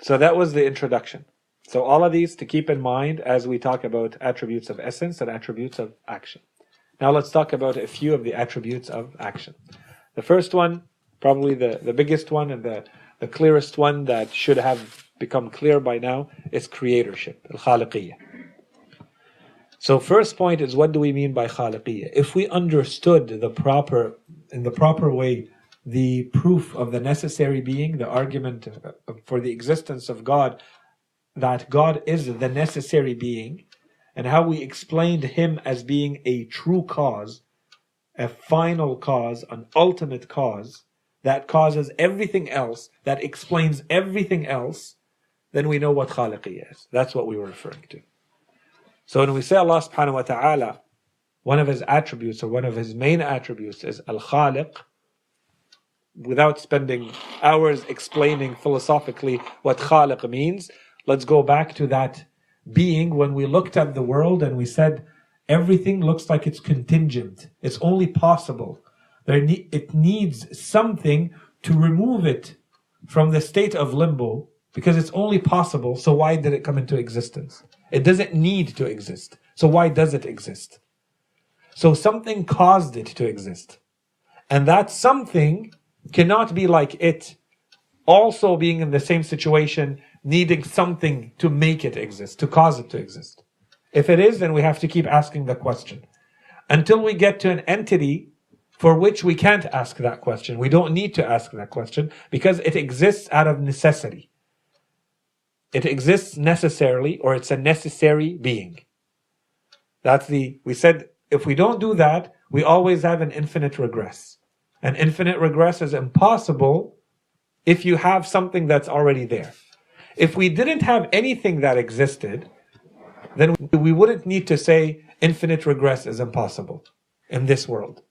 So that was the introduction. So all of these to keep in mind as we talk about attributes of essence and attributes of action. Now let's talk about a few of the attributes of action. The first one, probably the biggest one and the clearest one that should have become clear by now, is creatorship, al-khaliqiyya. So first point is, what do we mean by khaliqiyya? If we understood in the proper way the proof of the necessary being, the argument for the existence of God, that God is the necessary being, and how we explained Him as being a true cause, a final cause, an ultimate cause, that causes everything else, that explains everything else, then we know what khaliqiyya is. That's what we were referring to. So when we say Allah subhanahu wa ta'ala, one of His attributes or one of His main attributes is al-khaliq, without spending hours explaining philosophically what khaliq means, let's go back to that being when we looked at the world and we said everything looks like it's contingent. It's only possible. It needs something to remove it from the state of limbo, because it's only possible. So why did it come into existence? It doesn't need to exist. So why does it exist? So something caused it to exist. And that something cannot be like it also being in the same situation, needing something to make it exist, to cause it to exist. If it is, then we have to keep asking the question until we get to an entity for which we can't ask that question. We don't need to ask that question because it exists out of necessity. It exists necessarily, or it's a necessary being. We said if we don't do that, we always have an infinite regress. An infinite regress is impossible if you have something that's already there. If we didn't have anything that existed, then we wouldn't need to say infinite regress is impossible in this world.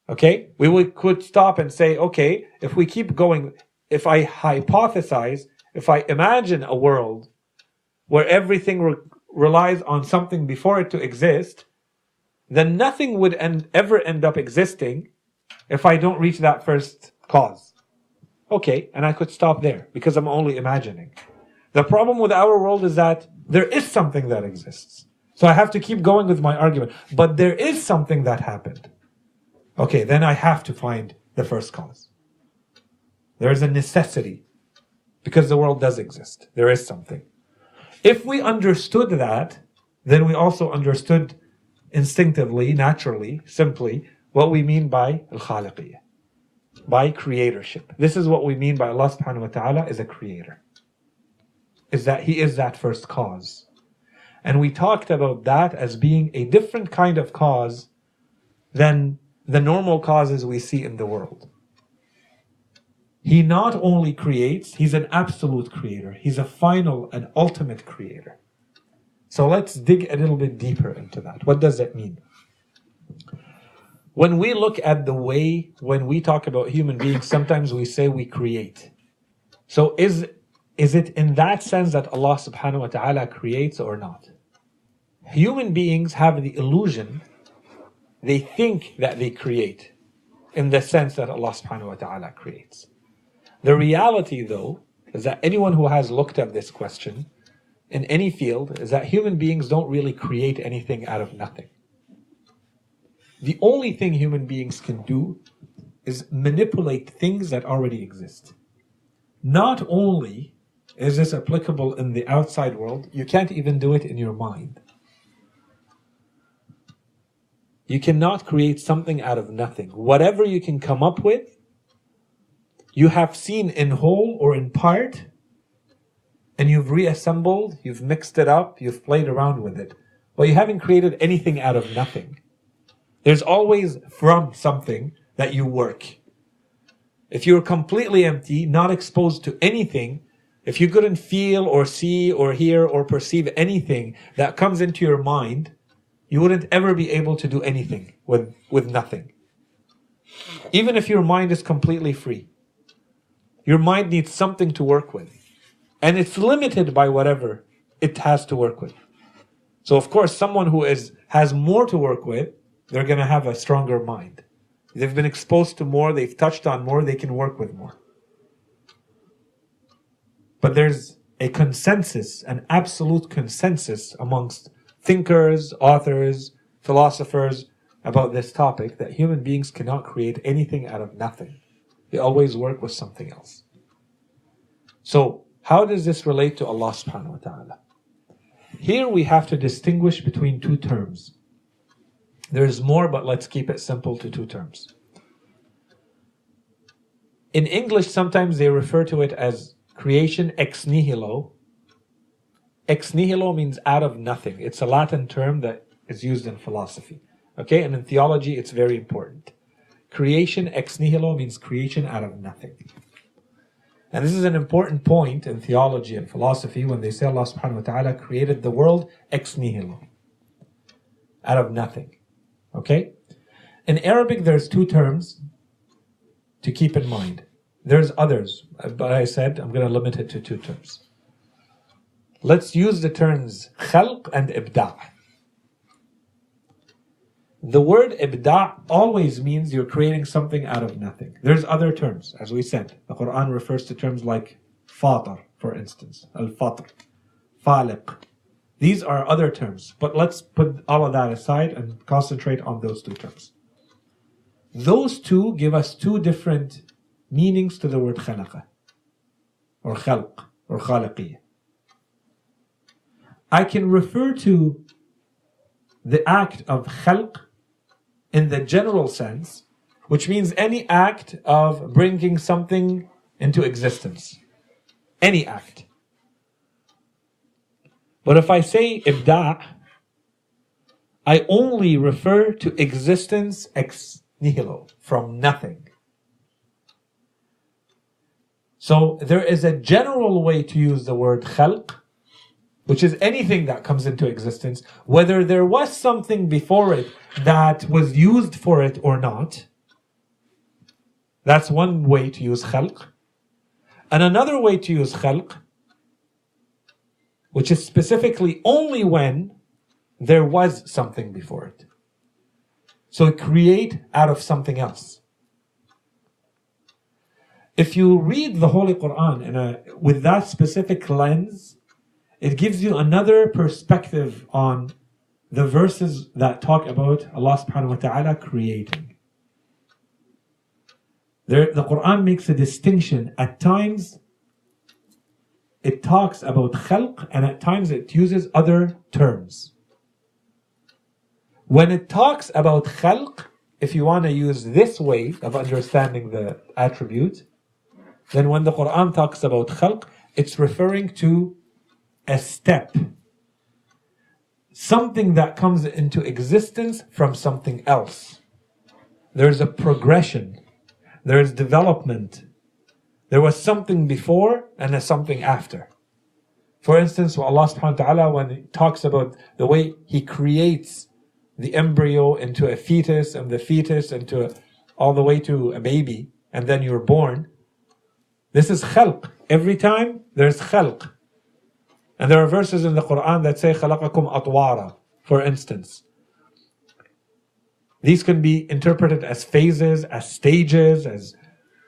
Okay? Could stop and say, okay, if we keep going, if I hypothesize, if I imagine a world where everything relies on something before it to exist, then nothing would ever end up existing if I don't reach that first cause. Okay, and I could stop there because I'm only imagining. The problem with our world is that there is something that exists. So I have to keep going with my argument. But there is something that happened. Okay, then I have to find the first cause. There is a necessity because the world does exist. There is something. If we understood that, then we also understood instinctively, naturally, simply, what we mean by al-khaliqiyya, by creatorship. This is what we mean by Allah subhanahu wa ta'ala is a creator. Is that He is that first cause. And we talked about that as being a different kind of cause than the normal causes we see in the world. He not only creates, He's an absolute creator. He's a final and ultimate creator. So let's dig a little bit deeper into that. What does that mean? When we look at the way, when we talk about human beings, sometimes we say we create. So is it in that sense that Allah subhanahu wa ta'ala creates or not? Human beings have the illusion, they think that they create in the sense that Allah subhanahu wa ta'ala creates. The reality though, is that anyone who has looked at this question in any field, is that human beings don't really create anything out of nothing. The only thing human beings can do is manipulate things that already exist. Not only is this applicable in the outside world, you can't even do it in your mind. You cannot create something out of nothing. Whatever you can come up with, you have seen in whole or in part, and you've reassembled, you've mixed it up, you've played around with it. But you haven't created anything out of nothing. There's always from something that you work. If you're completely empty, not exposed to anything, if you couldn't feel or see or hear or perceive anything that comes into your mind, you wouldn't ever be able to do anything with nothing. Even if your mind is completely free. Your mind needs something to work with. And it's limited by whatever it has to work with. So of course, someone who has more to work with, they're going to have a stronger mind. They've been exposed to more, they've touched on more, they can work with more. But there's a consensus, an absolute consensus amongst thinkers, authors, philosophers about this topic, that human beings cannot create anything out of nothing. They always work with something else. So, how does this relate to Allah subhanahu wa ta'ala? Here we have to distinguish between two terms. There's more, but let's keep it simple to two terms. In English, sometimes they refer to it as creation ex nihilo. Ex nihilo means out of nothing. It's a Latin term that is used in philosophy. Okay, and in theology, it's very important. Creation ex nihilo means creation out of nothing. And this is an important point in theology and philosophy when they say Allah subhanahu wa ta'ala created the world ex nihilo, out of nothing. Okay? In Arabic, there's two terms to keep in mind. There's others, but I said I'm going to limit it to two terms. Let's use the terms khalq and ibda'. The word ibda' always means you're creating something out of nothing. There's other terms, as we said. The Quran refers to terms like fatar, for instance, al-fatr, faliq. These are other terms, but let's put all of that aside and concentrate on those two terms. Those two give us two different meanings to the word khalaqa, or khalq, or khaliqiyya. I can refer to the act of khalq in the general sense, which means any act of bringing something into existence. Any act. But if I say ibda', I only refer to existence ex nihilo, from nothing. So there is a general way to use the word khalq, which is anything that comes into existence, whether there was something before it that was used for it or not. That's one way to use khalq. And another way to use khalq, which is specifically only when there was something before it. So create out of something else. If you read the Holy Quran with that specific lens, it gives you another perspective on the verses that talk about Allah subhanahu wa ta'ala creating. The Quran makes a distinction. At times, it talks about khalq, and at times it uses other terms. When it talks about khalq, if you want to use this way of understanding the attribute, then when the Quran talks about khalq, it's referring to a step. Something that comes into existence from something else. There's a progression. There's development. There was something before and a something after. For instance, Allah subhanahu wa ta'ala, when He talks about the way He creates the embryo into a fetus, and the fetus into all the way to a baby, and then you're born, this is khalq. Every time there's khalq. And there are verses in the Quran that say خَلَقَكُمْ أَطْوَارًا, for instance. These can be interpreted as phases, as stages,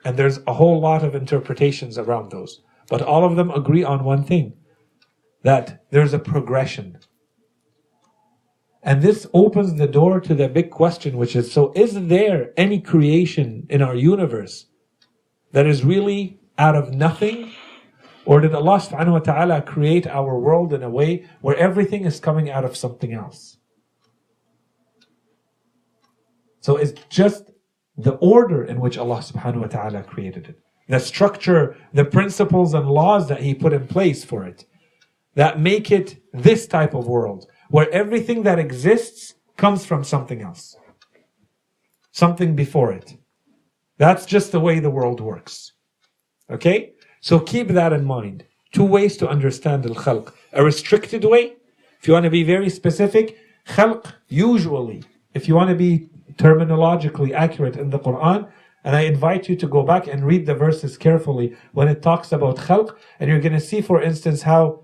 and there's a whole lot of interpretations around those. But all of them agree on one thing, that there's a progression. And this opens the door to the big question, which is, so is there any creation in our universe that is really out of nothing? Or did Allah subhanahu wa ta'ala create our world in a way where everything is coming out of something else? So it's just the order in which Allah subhanahu wa ta'ala created it. The structure, the principles and laws that He put in place for it, that make it this type of world, where everything that exists comes from something else. Something before it. That's just the way the world works. Okay? So keep that in mind. Two ways to understand al-khalq. A restricted way, if you want to be very specific, khalq usually, if you want to be terminologically accurate in the Quran, and I invite you to go back and read the verses carefully when it talks about khalq, and you're going to see, for instance, how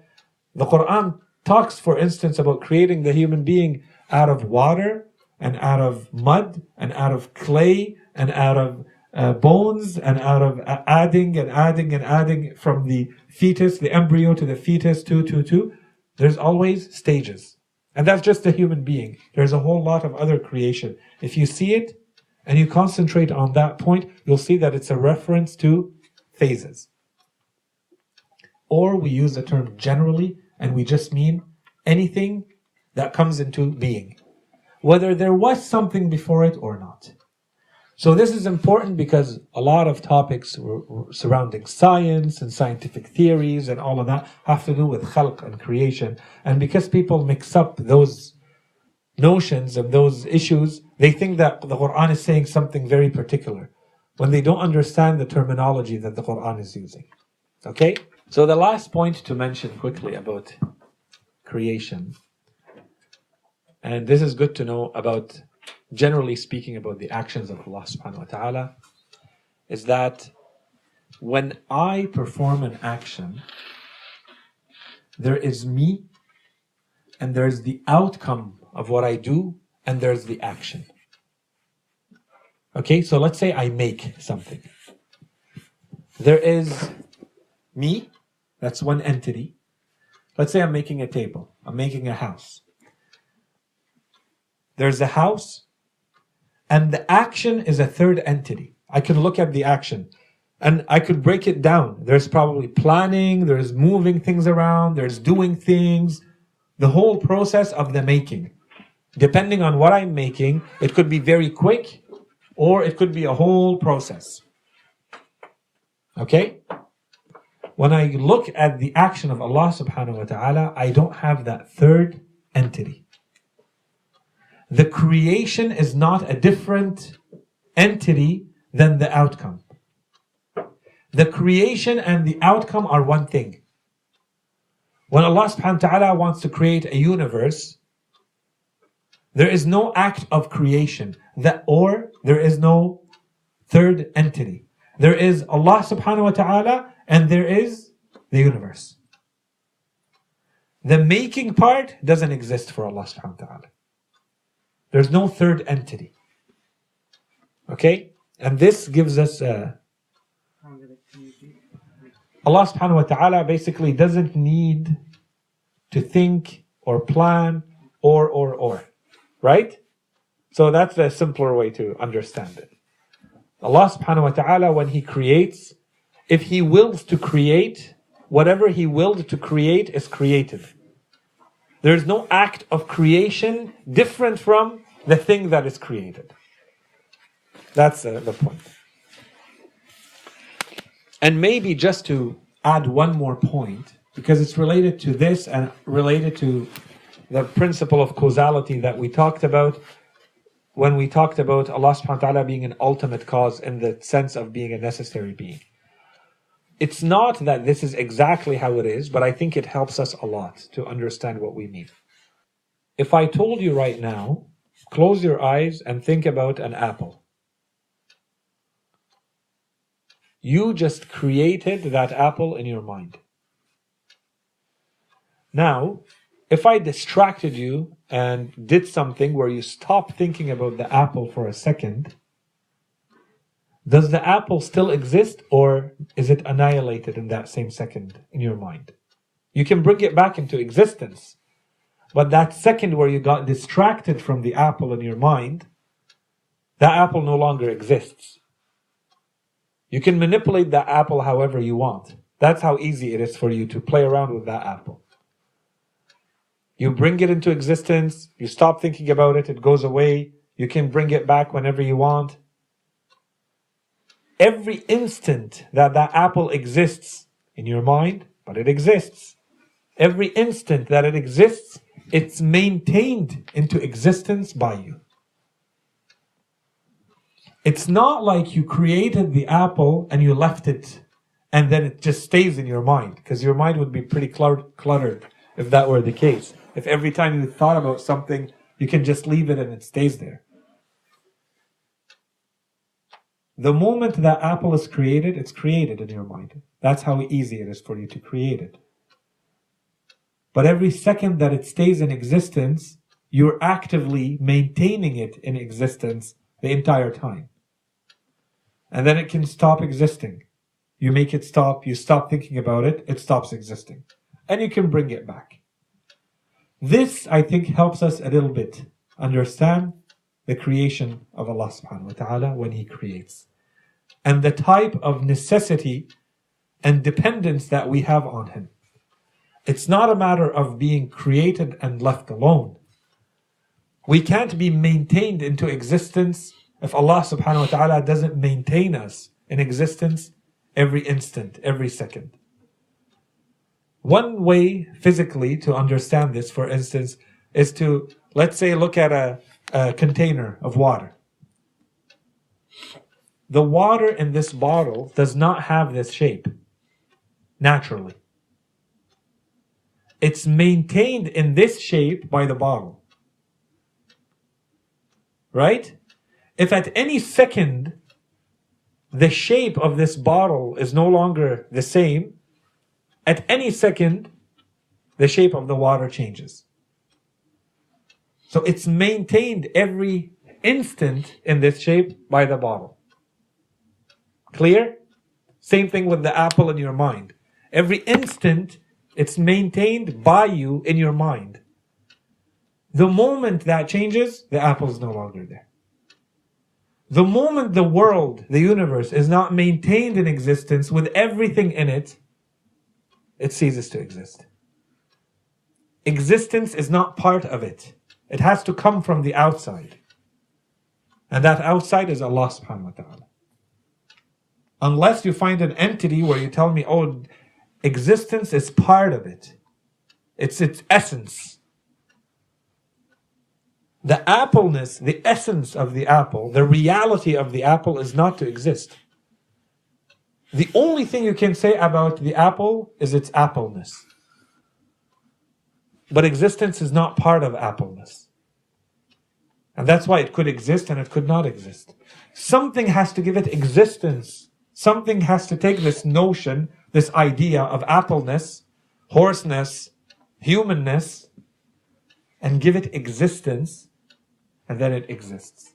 the Quran talks, for instance, about creating the human being out of water, and out of mud, and out of clay, and out of bones and out of adding and adding and adding from the fetus, the embryo to the fetus, to. There's always stages. And that's just a human being. There's a whole lot of other creation. If you see it and you concentrate on that point, you'll see that it's a reference to phases. Or we use the term generally, and we just mean anything that comes into being, whether there was something before it or not. So this is important because a lot of topics surrounding science and scientific theories and all of that have to do with khalq and creation. And because people mix up those notions and those issues, they think that the Quran is saying something very particular when they don't understand the terminology that the Quran is using. Okay? So the last point to mention quickly about creation, and this is good to know about, generally speaking, about the actions of Allah subhanahu wa ta'ala, is that when I perform an action, there is me, and there's the outcome of what I do, and there's the action. Okay, so let's say I make something. There is me, that's one entity. Let's say I'm making a table, I'm making a house. There's a house, and the action is a third entity. I can look at the action, and I could break it down. There's probably planning, there's moving things around, there's doing things, the whole process of the making. Depending on what I'm making, it could be very quick, or it could be a whole process. Okay? When I look at the action of Allah subhanahu wa ta'ala, I don't have that third entity. The creation is not a different entity than the outcome. The creation and the outcome are one thing. When Allah subhanahu wa ta'ala wants to create a universe, there is no act of creation, or there is no third entity. There is Allah subhanahu wa ta'ala and there is the universe. The making part doesn't exist for Allah subhanahu wa ta'ala. There's no third entity. Okay? And this gives us Allah subhanahu wa ta'ala basically doesn't need to think or plan or. Right? So that's the simpler way to understand it. Allah subhanahu wa ta'ala, when He creates, if He wills to create, whatever He willed to create is created. There is no act of creation different from the thing that is created. That's the point. And maybe just to add one more point, because it's related to this and related to the principle of causality that we talked about when we talked about Allah subhanahu wa ta'ala being an ultimate cause in the sense of being a necessary being. It's not that this is exactly how it is, but I think it helps us a lot to understand what we mean. If I told you right now, close your eyes and think about an apple. You just created that apple in your mind. Now, if I distracted you and did something where you stop thinking about the apple for a second, does the apple still exist or is it annihilated in that same second in your mind? You can bring it back into existence, but that second where you got distracted from the apple in your mind, that apple no longer exists. You can manipulate that apple however you want. That's how easy it is for you to play around with that apple. You bring it into existence, you stop thinking about it, it goes away, you can bring it back whenever you want. Every instant that that apple exists in your mind, but it exists. Every instant that it exists, it's maintained into existence by you. It's not like you created the apple and you left it and then it just stays in your mind, because your mind would be pretty cluttered if that were the case. If every time you thought about something, you can just leave it and it stays there. The moment that apple is created, it's created in your mind. That's how easy it is for you to create it. But every second that it stays in existence, you're actively maintaining it in existence the entire time. and then it can stop existing. You make it stop, you stop thinking about it, it stops existing. And you can bring it back. This, I think, helps us a little bit understand the creation of Allah subhanahu wa ta'ala when He creates. And the type of necessity and dependence that we have on Him. It's not a matter of being created and left alone. We can't be maintained into existence if Allah subhanahu wa ta'ala doesn't maintain us in existence every instant, every second. One way physically to understand this, for instance, is to, let's say, look at a container of water. The water in this bottle does not have this shape naturally. It's maintained in this shape by the bottle. Right? If at any second the shape of this bottle is no longer the same, at any second the shape of the water changes. So it's maintained every instant in this shape by the bottle. Clear? Same thing with the apple in your mind. Every instant it's maintained by you in your mind. The moment that changes, the apple is no longer there. The moment the world, the universe, is not maintained in existence with everything in it, it ceases to exist. Existence is not part of it. It has to come from the outside. And that outside is Allah subhanahu wa ta'ala. Unless you find an entity where you tell me, oh, existence is part of it. It's its essence. The appleness, the essence of the apple, the reality of the apple is not to exist. The only thing you can say about the apple is its appleness. But existence is not part of appleness. And that's why it could exist and it could not exist. Something has to give it existence. Something has to take this notion, this idea of appleness, hoarseness, humanness, and give it existence, and then it exists.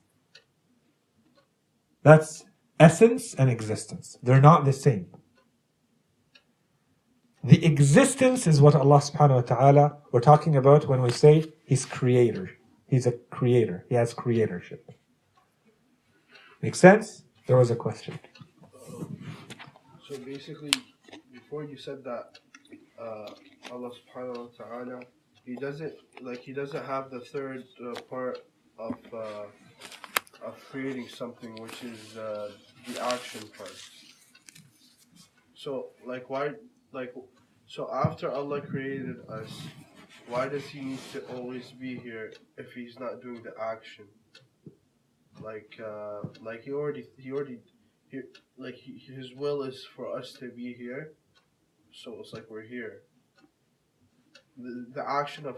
That's essence and existence. They're not the same. The existence is what Allah subhanahu wa ta'ala we're talking about when we say He's creator. He's a creator. He has creatorship. Make sense? There was a question. So basically, before you said that Allah subhanahu wa ta'ala, He doesn't have the third part of creating something, which is the action part. So so after Allah created us, why does He need to always be here if He's not doing the action? His will is for us to be here, so it's like we're here. The action of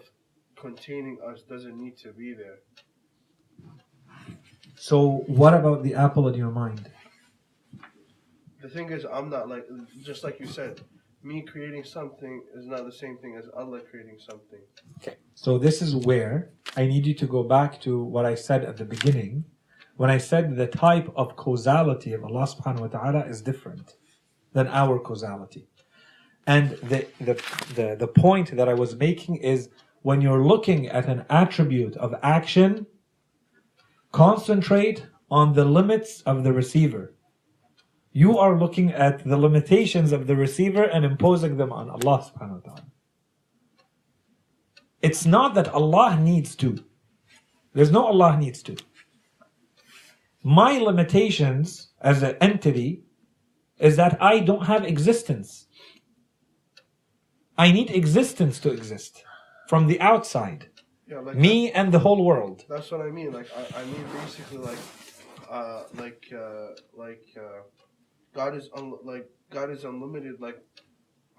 containing us doesn't need to be there. So what about the apple in your mind? The thing is, I'm not just like you said, me creating something is not the same thing as Allah creating something. Okay. So this is where I need you to go back to what I said at the beginning, when I said the type of causality of Allah subhanahu wa ta'ala is different than our causality. And the point that I was making is, when you're looking at an attribute of action, concentrate on the limits of the receiver. You are looking at the limitations of the receiver and imposing them on Allah subhanahu wa ta'ala. It's not that Allah needs to. There's no Allah needs to. My limitations as an entity is that I don't have existence. I need existence to exist from the outside. Yeah, me and the whole world. That's what I mean. I mean basically God is unlimited. I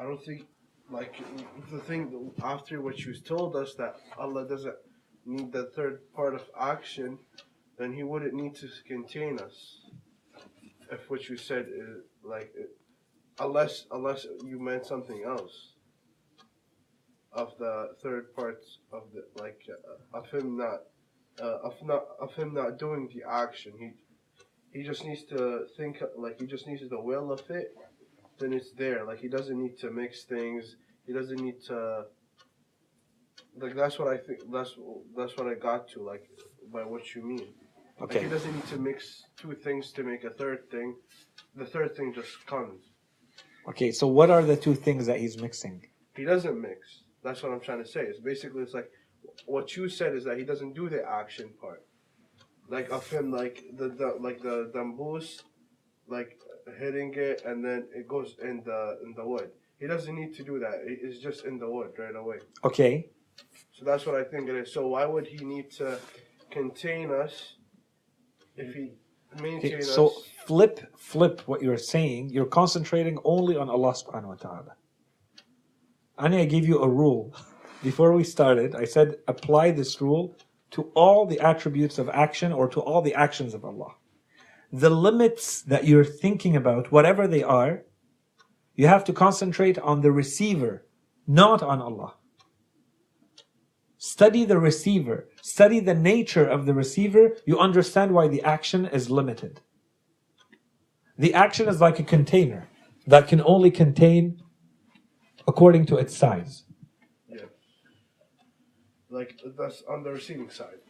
don't think the thing after what you told us that Allah doesn't need the third part of action, then He wouldn't need to contain us. If what you said is unless you meant something else of the third parts of the of him not doing the action. he just needs to think, like he just needs the will of it, then it's there. Like he doesn't need to mix things. He doesn't need to. Like that's what I think. That's what I got to. Like by what you mean. Like Okay. he doesn't need to mix two things to make a third thing. The third thing just comes. Okay, so what are the two things that he's mixing? He doesn't mix. That's what I'm trying to say. It's like what you said is that he doesn't do the action part. Like of him, like the dambus, like hitting it and then it goes in the wood. He doesn't need to do that. It's just in the wood right away. Okay. So that's what I think it is. So why would he need to contain us if he maintain us? So flip what you're saying. You're concentrating only on Allah subhanahu wa ta'ala. Ani, I gave you a rule. Before we started, I said apply this rule to all the attributes of action or to all the actions of Allah. The limits that you're thinking about, whatever they are, you have to concentrate on the receiver, not on Allah. Study the receiver. Study the nature of the receiver. You understand why the action is limited. The action is like a container that can only contain according to its size. Yeah. Like that's on the receiving side.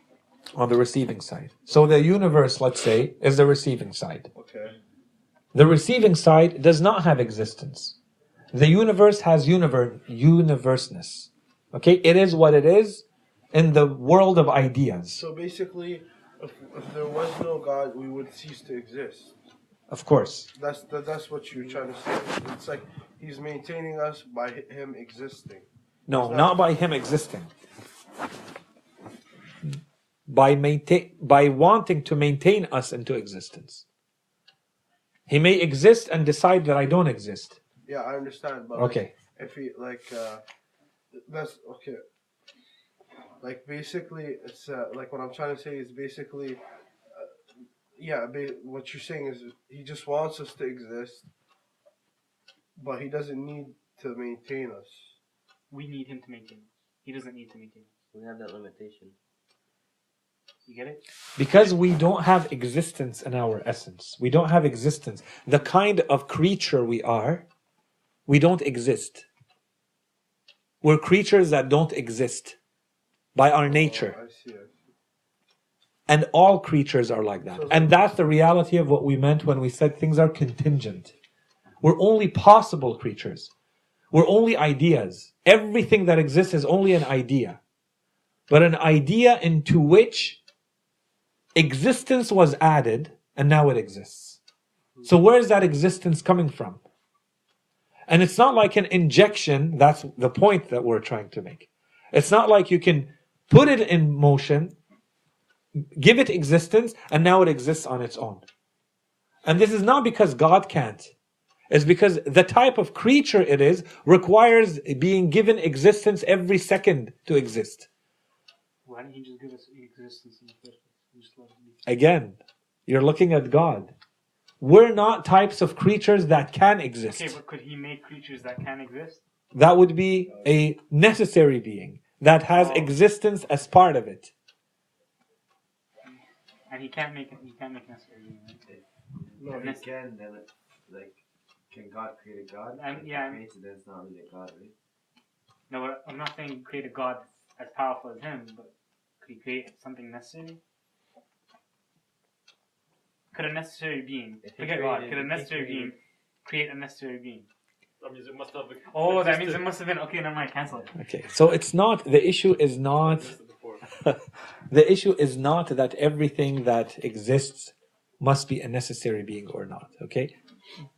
On the receiving side. So the universe, let's say, is the receiving side. Okay. The receiving side does not have existence. The universe has universeness. Okay? It is what it is in the world of ideas. So basically, if there was no God, we would cease to exist. Of course. That's what you're trying to say. It's like he's maintaining us by him existing. No, not by him existing. By wanting to maintain us into existence. He may exist and decide that I don't exist. Yeah, I understand. But okay. Like, if he that's okay. Like basically, it's like what I'm trying to say is basically, what you're saying is he just wants us to exist, but he doesn't need to maintain us. We need him to maintain us. He doesn't need to maintain us. We have that limitation. You get it? Because we don't have existence in our essence. We don't have existence. The kind of creature we are, we don't exist. We're creatures that don't exist by our nature. I see. And all creatures are like that. And that's the reality of what we meant when we said things are contingent. We're only possible creatures. We're only ideas. Everything that exists is only an idea. But an idea into which existence was added, and now it exists. So where is that existence coming from? And it's not like an injection. That's the point that we're trying to make. It's not like you can put it in motion, give it existence, and now it exists on its own. And this is not because God can't. It's because the type of creature it is requires being given existence every second to exist. Why didn't he just give us existence in the first place? Just let it be. Again, you're looking at God. We're not types of creatures that can exist. Okay, but could he make creatures that can exist? That would be a necessary being that has existence as part of it. And he can't make necessary being, right? No, he can. Then, can God create a God? Created, then it's not really a God, right? No, but I'm not saying create a God as powerful as him, but could he create something necessary? Could a necessary being, forget God, could a necessary being create a necessary being? That means it must have that means it must have been, okay, never mind, cancel it. Okay, so it's not, the issue is not, the issue is not that everything that exists must be a necessary being or not, okay?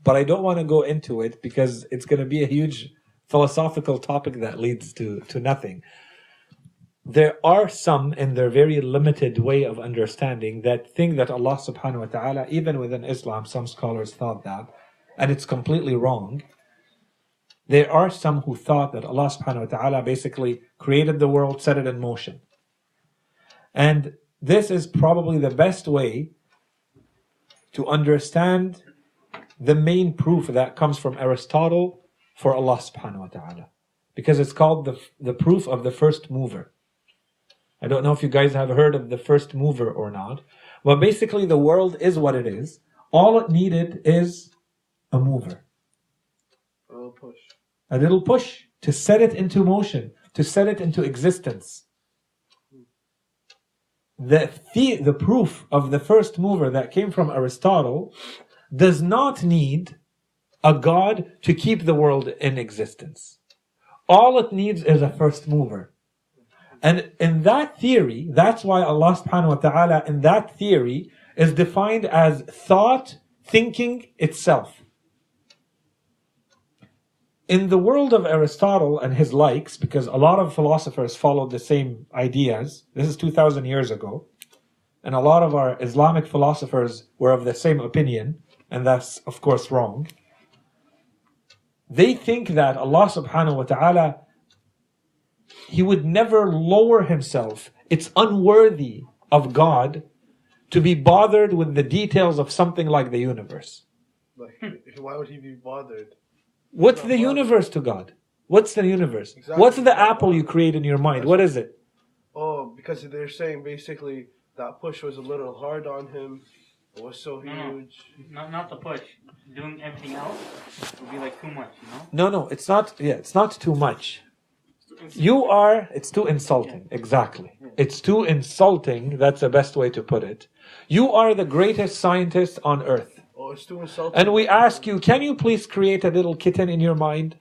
But I don't want to go into it because it's going to be a huge philosophical topic that leads to nothing. There are some in their very limited way of understanding that think that Allah subhanahu wa ta'ala, even within Islam, some scholars thought that, and it's completely wrong. There are some who thought that Allah subhanahu wa ta'ala basically created the world, set it in motion. And this is probably the best way to understand the main proof that comes from Aristotle for Allah subhanahu wa ta'ala. Because it's called the proof of the first mover. I don't know if you guys have heard of the first mover or not, But basically the world is what it is. All it needed is a mover. A little push. A little push to set it into motion, to set it into existence. The proof of the first mover that came from Aristotle does not need a God to keep the world in existence. All it needs is a first mover. And in that theory, that's why Allah subhanahu wa ta'ala in that theory is defined as thought, thinking itself. In the world of Aristotle and his likes, because a lot of philosophers followed the same ideas, this is 2,000 years ago, and a lot of our Islamic philosophers were of the same opinion, and that's of course wrong. They think that Allah subhanahu wa ta'ala, He would never lower Himself. It's unworthy of God to be bothered with the details of something like the universe. Like, why would He be bothered? What's the universe to God? What's the universe? Exactly. What's the apple you create in your mind? What is it? Oh, because they're saying basically that push was a little hard on Him. It was so huge. Not the push. Doing everything else would be like too much, you know? No, it's not. Yeah, it's not too much. It's too insulting. Exactly. It's too insulting. That's the best way to put it. You are the greatest scientist on earth. Oh, it's too insulting. And we ask you, can you please create a little kitten in your mind?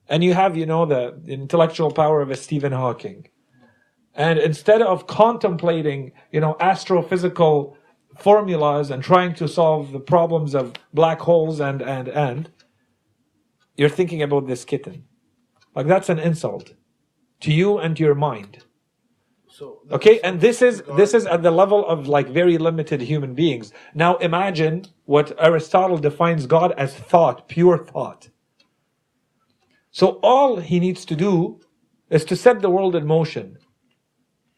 And you have, the intellectual power of a Stephen Hawking. And instead of contemplating, astrophysical formulas and trying to solve the problems of black holes and you're thinking about this kitten. Like, that's an insult to you and to your mind. Okay, and this is at the level of like very limited human beings. Now imagine what Aristotle defines God as thought, pure thought. So all he needs to do is to set the world in motion.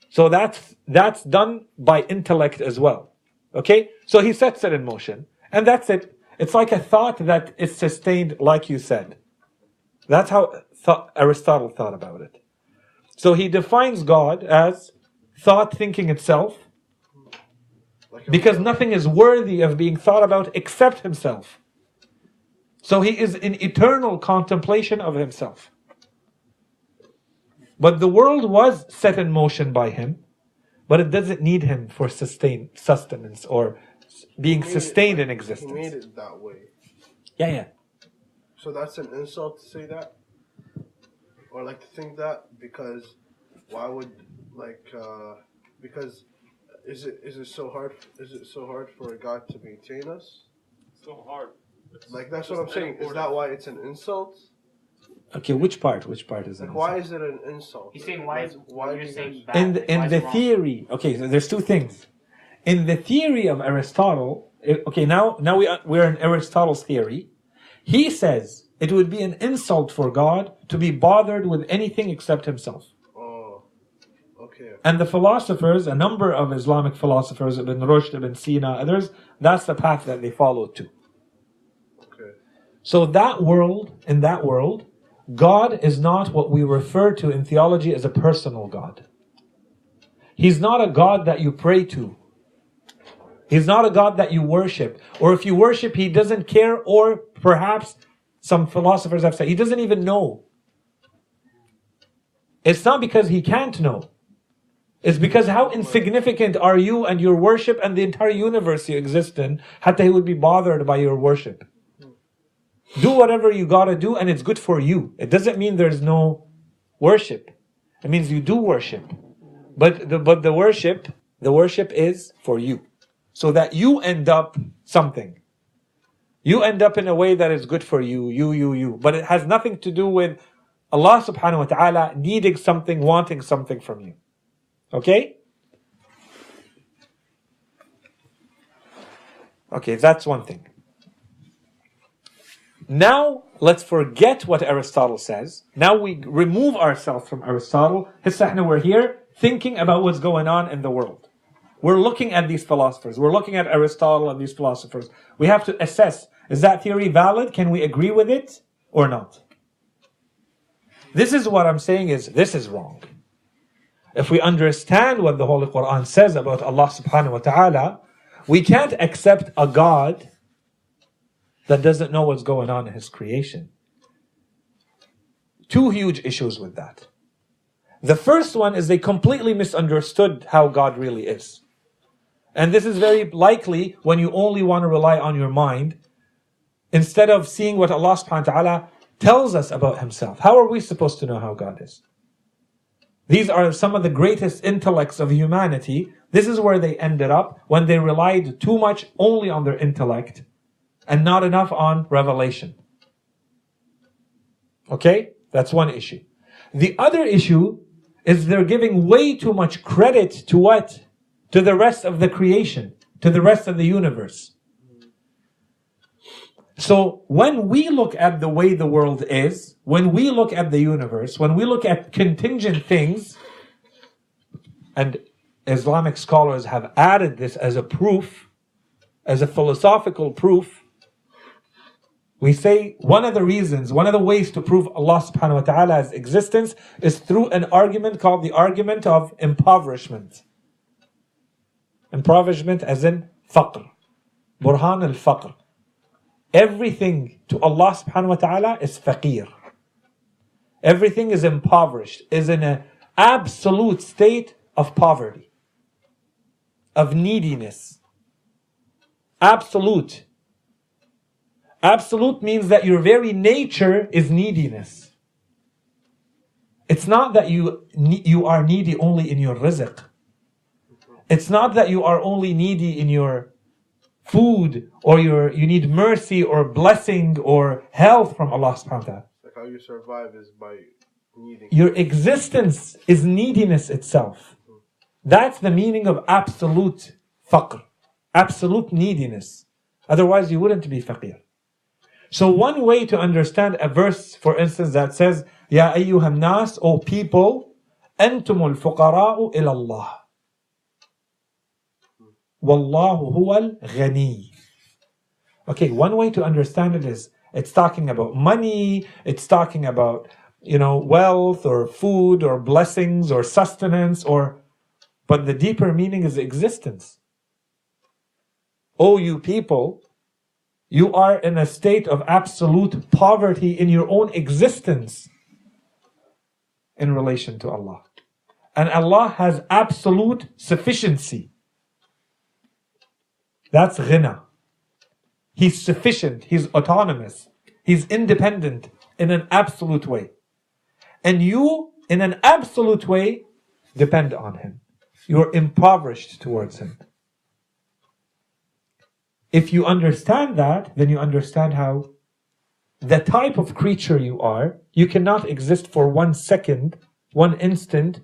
So that's done by intellect as well. Okay? So he sets it in motion. And that's it. It's like a thought that is sustained, like you said. That's how Aristotle thought about it. So he defines God as thought thinking itself, because nothing is worthy of being thought about except himself. So he is in eternal contemplation of himself. But the world was set in motion by him, but it doesn't need him for sustenance or being sustained in existence. He made it that way. Yeah. So that's an insult to say that? Or like to think that? Because why would because is it so hard for God to maintain us? So hard. Like, that's what I'm saying. Is that why it's an insult? Okay, which part is it? Like, why is it an insult? He's saying why you're saying bad. In the theory, okay, so there's two things. In the theory of Aristotle, okay, now we're in Aristotle's theory. He says it would be an insult for God to be bothered with anything except himself. Oh, okay. And the philosophers, a number of Islamic philosophers, Ibn Rushd, Ibn Sina, others, that's the path that they follow too. Okay. So in that world, God is not what we refer to in theology as a personal God. He's not a God that you pray to. He's not a God that you worship. Or if you worship, He doesn't care, or perhaps some philosophers have said, He doesn't even know. It's not because He can't know. It's because how insignificant are you and your worship and the entire universe you exist in, hatta He would be bothered by your worship. Do whatever you gotta do, and it's good for you. It doesn't mean there's no worship. It means you do worship. But the worship is for you. So that you end up something. You end up in a way that is good for you. You. But it has nothing to do with Allah subhanahu wa ta'ala needing something, wanting something from you. Okay? Okay, that's one thing. Now, let's forget what Aristotle says. Now we remove ourselves from Aristotle. We're here thinking about what's going on in the world. We're looking at these philosophers. We're looking at Aristotle and these philosophers. We have to assess, is that theory valid? Can we agree with it or not? This is what I'm saying is, this is wrong. if we understand what the Holy Quran says about Allah subhanahu wa ta'ala, we can't accept a God that doesn't know what's going on in His creation. Two huge issues with that. The first one is they completely misunderstood how God really is. And this is very likely when you only want to rely on your mind instead of seeing what Allah subhanahu wa ta'ala tells us about Himself. How are we supposed to know how God is? These are some of the greatest intellects of humanity. This is where they ended up when they relied too much only on their intellect and not enough on revelation. Okay? That's one issue. The other issue is they're giving way too much credit to what? To the rest of the creation, to the rest of the universe. So when we look at the way the world is, when we look at the universe, when we look at contingent things, and Islamic scholars have added this as a proof, as a philosophical proof, we say one of the reasons, one of the ways to prove Allah subhanahu wa ta'ala's existence is through an argument called the argument of impoverishment. Impoverishment as in faqr. Burhan al-faqr. Everything to Allah subhanahu wa ta'ala is faqir. Everything is impoverished, is in an absolute state of poverty, of neediness. Absolute. Absolute means that your very nature is neediness. It's not that you are needy only in your rizq. It's not that you are only needy in your food or you need mercy or blessing or health from Allah subhanahu wa ta'ala. Like how you survive is by needing. Your existence is neediness itself. That's the meaning of absolute faqr. Absolute neediness. Otherwise you wouldn't be faqir. So one way to understand a verse, for instance, that says, Ya ayyuhan nas, O people, antumul fuqara'u ila Allah. Wallahu huwal ghani. Okay, one way to understand it is, it's talking about money, it's talking about, wealth or food or blessings or sustenance but the deeper meaning is existence. O you people, you are in a state of absolute poverty in your own existence in relation to Allah. And Allah has absolute sufficiency. That's ghina. He's sufficient, He's autonomous, He's independent in an absolute way. And you, in an absolute way, depend on Him. You're impoverished towards Him. If you understand that, then you understand how the type of creature you are, you cannot exist for 1 second, 1 instant,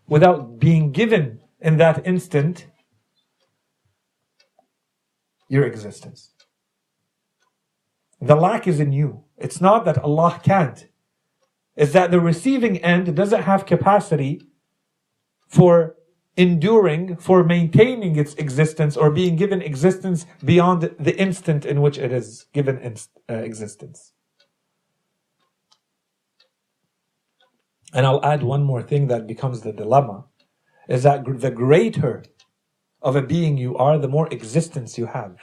without being given in that instant your existence. The lack is in you. It's not that Allah can't. It's that the receiving end doesn't have capacity for enduring, for maintaining its existence or being given existence beyond the instant in which it is given existence. And I'll add one more thing that becomes the dilemma, is that the greater of a being you are, the more existence you have.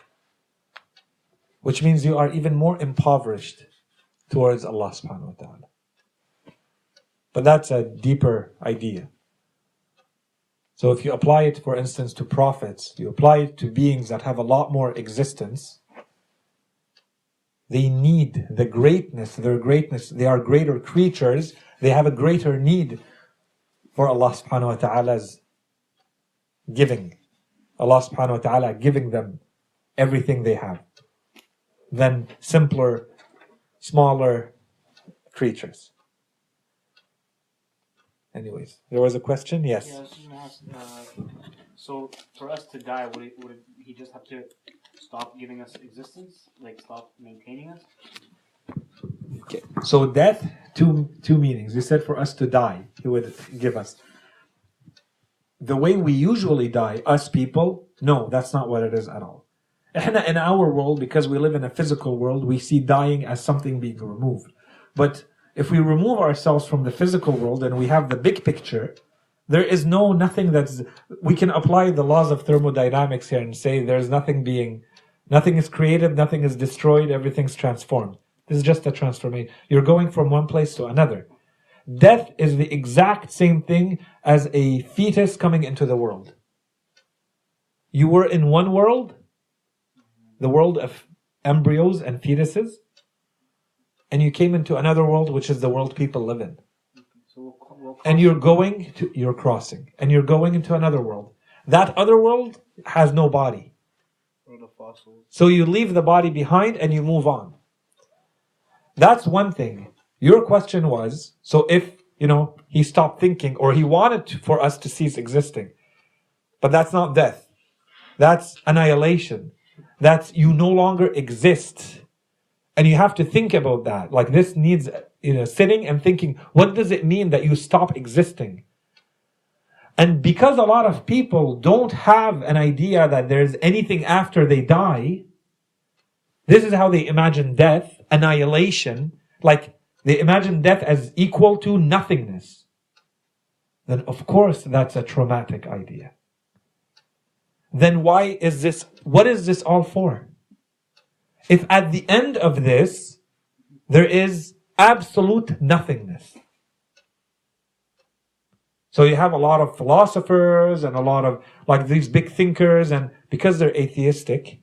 Which means you are even more impoverished towards Allah subhanahu wa ta'ala. But that's a deeper idea. So if you apply it, for instance, to prophets, you apply it to beings that have a lot more existence, they need the greatness, their greatness, they are greater creatures, they have a greater need for Allah subhanahu wa ta'ala's giving. Allah subhanahu wa ta'ala giving them everything they have than simpler, smaller creatures. Anyways, there was a question? Yes. Yeah, I was just going to ask, so for us to die, would He just have to stop giving us existence? Like stop maintaining us? Okay. So death, two meanings. You said for us to die, He would give us. The way we usually die, us people, no, that's not what it is at all. In our world, because we live in a physical world, we see dying as something being removed. But if we remove ourselves from the physical world and we have the big picture, There is nothing that's... We can apply the laws of thermodynamics here and say there's nothing is created, nothing is destroyed, everything's transformed. This is just a transformation. You're going from one place to another. Death is the exact same thing as a fetus coming into the world. You were in one world, the world of embryos and fetuses, and you came into another world, which is the world people live in. And you're crossing, and you're going into another world. That other world has no body. So you leave the body behind and you move on. That's one thing. Your question was, so if, he stopped thinking, or he wanted for us to cease existing, but that's not death. That's annihilation. That's you no longer exist. And you have to think about that. Like this needs, sitting and thinking, what does it mean that you stop existing? And because a lot of people don't have an idea that there's anything after they die, this is how they imagine death, annihilation, like they imagine death as equal to nothingness. Then of course that's a traumatic idea. Then what is this all for? If at the end of this, there is absolute nothingness. So you have a lot of philosophers and a lot of these big thinkers, and because they're atheistic,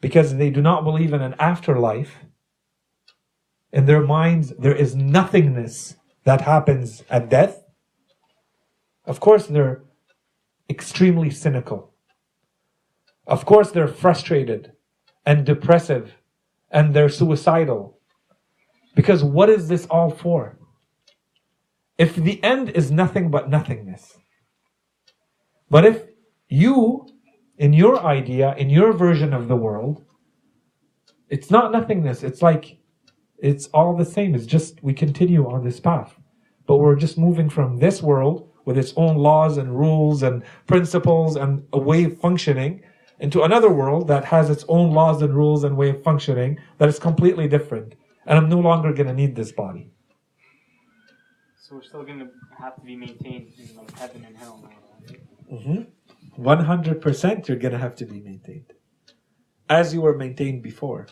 because they do not believe in an afterlife, in their minds there is nothingness that happens at death. Of course they're extremely cynical. Of course they're frustrated and depressive, and they're suicidal. Because what is this all for? If the end is nothing but nothingness. But if you, in your idea, in your version of the world, it's not nothingness. It's all the same. It's just we continue on this path. But we're just moving from this world with its own laws and rules and principles and a way of functioning into another world that has its own laws and rules and way of functioning that is completely different. And I'm no longer going to need this body. So we're still going to have to be maintained in heaven and hell now, right? Mm-hmm. 100% you're going to have to be maintained. As you were maintained before.